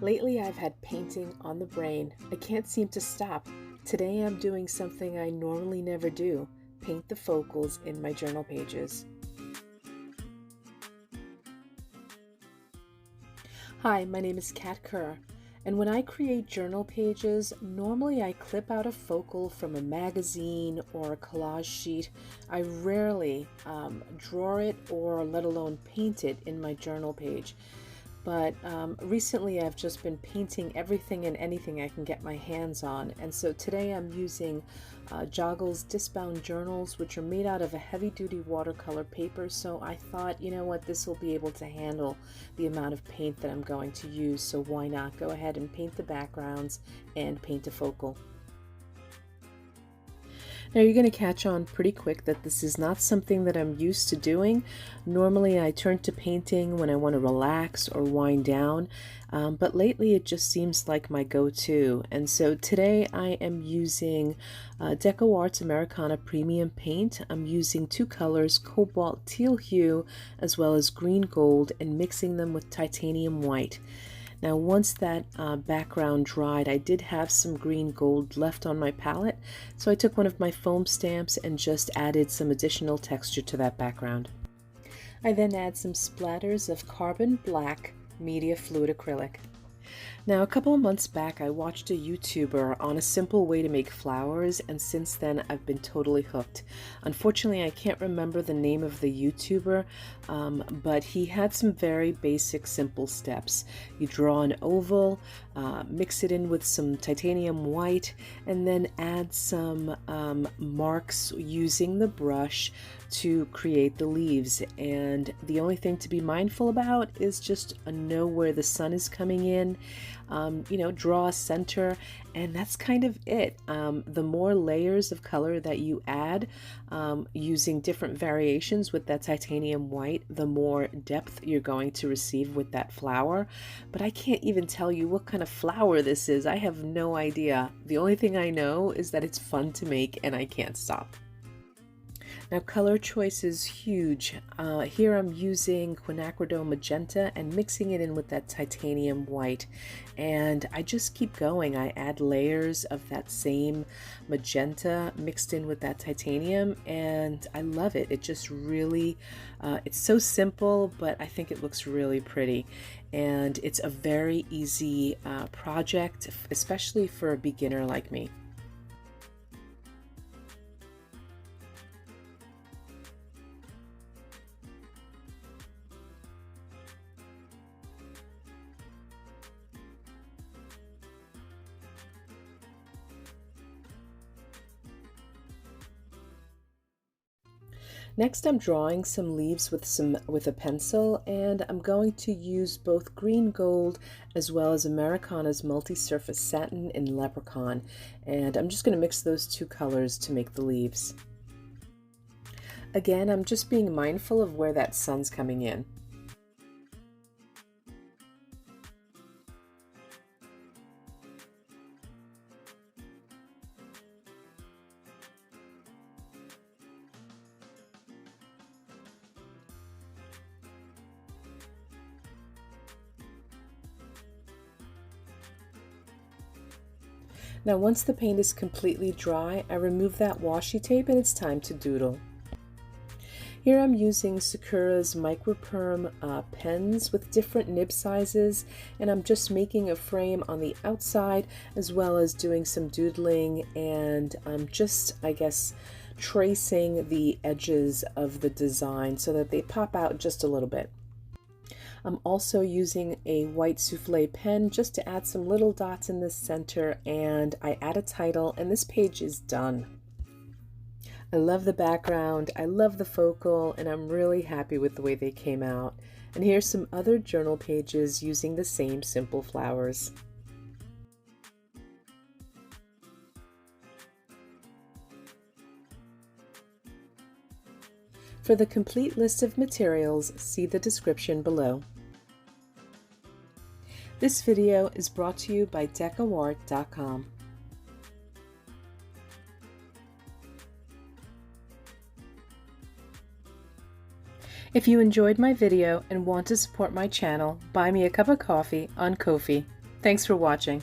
Lately, I've had painting on the brain. I can't seem to stop. Today, I'm doing something I normally never do: paint the focals in my journal pages. Hi, my name is Cat Kerr, and when I create journal pages, normally I clip out a focal from a magazine or a collage sheet. I rarely draw it or let alone paint it in my journal page. But recently I've just been painting everything and anything I can get my hands on, and so today I'm using Joggle's Discbound journals, which are made out of a heavy-duty watercolor paper. So I thought, you know what, this will be able to handle the amount of paint that I'm going to use, so why not go ahead and paint the backgrounds and paint a focal. Now you're going to catch on pretty quick that this is not something that I'm used to doing. Normally I turn to painting when I want to relax or wind down, but lately it just seems like my go-to. And so today I am using DecoArt's Americana Premium Paint. I'm using two colors, Cobalt Teal Hue as well as Green Gold, and mixing them with Titanium White. Now once that background dried, I did have some green gold left on my palette, so I took one of my foam stamps and just added some additional texture to that background. I then add some splatters of carbon black media fluid acrylic. Now, a couple of months back, I watched a YouTuber on a simple way to make flowers, and since then I've been totally hooked. Unfortunately, I can't remember the name of the YouTuber, but he had some very basic, simple steps. You draw an oval, mix it in with some titanium white, and then add some marks using the brush to create the leaves. And the only thing to be mindful about is just know where the sun is coming in, draw a center, and that's kind of it. The more layers of color that you add using different variations with that titanium white, the more depth you're going to receive with that flower. But I can't even tell you what kind of flower this is. I have no idea. The only thing I know is that it's fun to make and I can't stop. Now color choice is huge. Here I'm using Quinacridone Magenta and mixing it in with that titanium white, and I just keep going. I add layers of that same magenta mixed in with that titanium, and I love it. It just really, it's so simple, but I think it looks really pretty, and it's a very easy project, especially for a beginner like me. Next, I'm drawing some leaves with a pencil, and I'm going to use both green gold as well as Americana's multi-surface satin in Leprechaun, and I'm just going to mix those two colors to make the leaves. Again, I'm just being mindful of where that sun's coming in. Now once the paint is completely dry, I remove that washi tape and it's time to doodle. Here I'm using Sakura's Microperm pens with different nib sizes, and I'm just making a frame on the outside as well as doing some doodling, and I'm just, I guess, tracing the edges of the design so that they pop out just a little bit. I'm also using a white souffle pen just to add some little dots in the center, and I add a title, and this page is done. I love the background, I love the focal, and I'm really happy with the way they came out. And here's some other journal pages using the same simple flowers. For the complete list of materials, see the description below. This video is brought to you by DecoArt.com. If you enjoyed my video and want to support my channel, buy me a cup of coffee on Ko-fi. Thanks for watching.